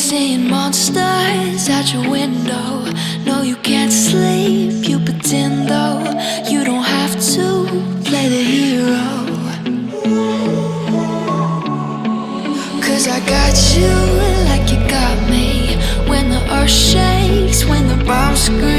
Seeing monsters out your window. No, you can't sleep, you pretend though. You don't have to play the hero. Cause I got you like you got me. When the earth shakes, when the bombs scream,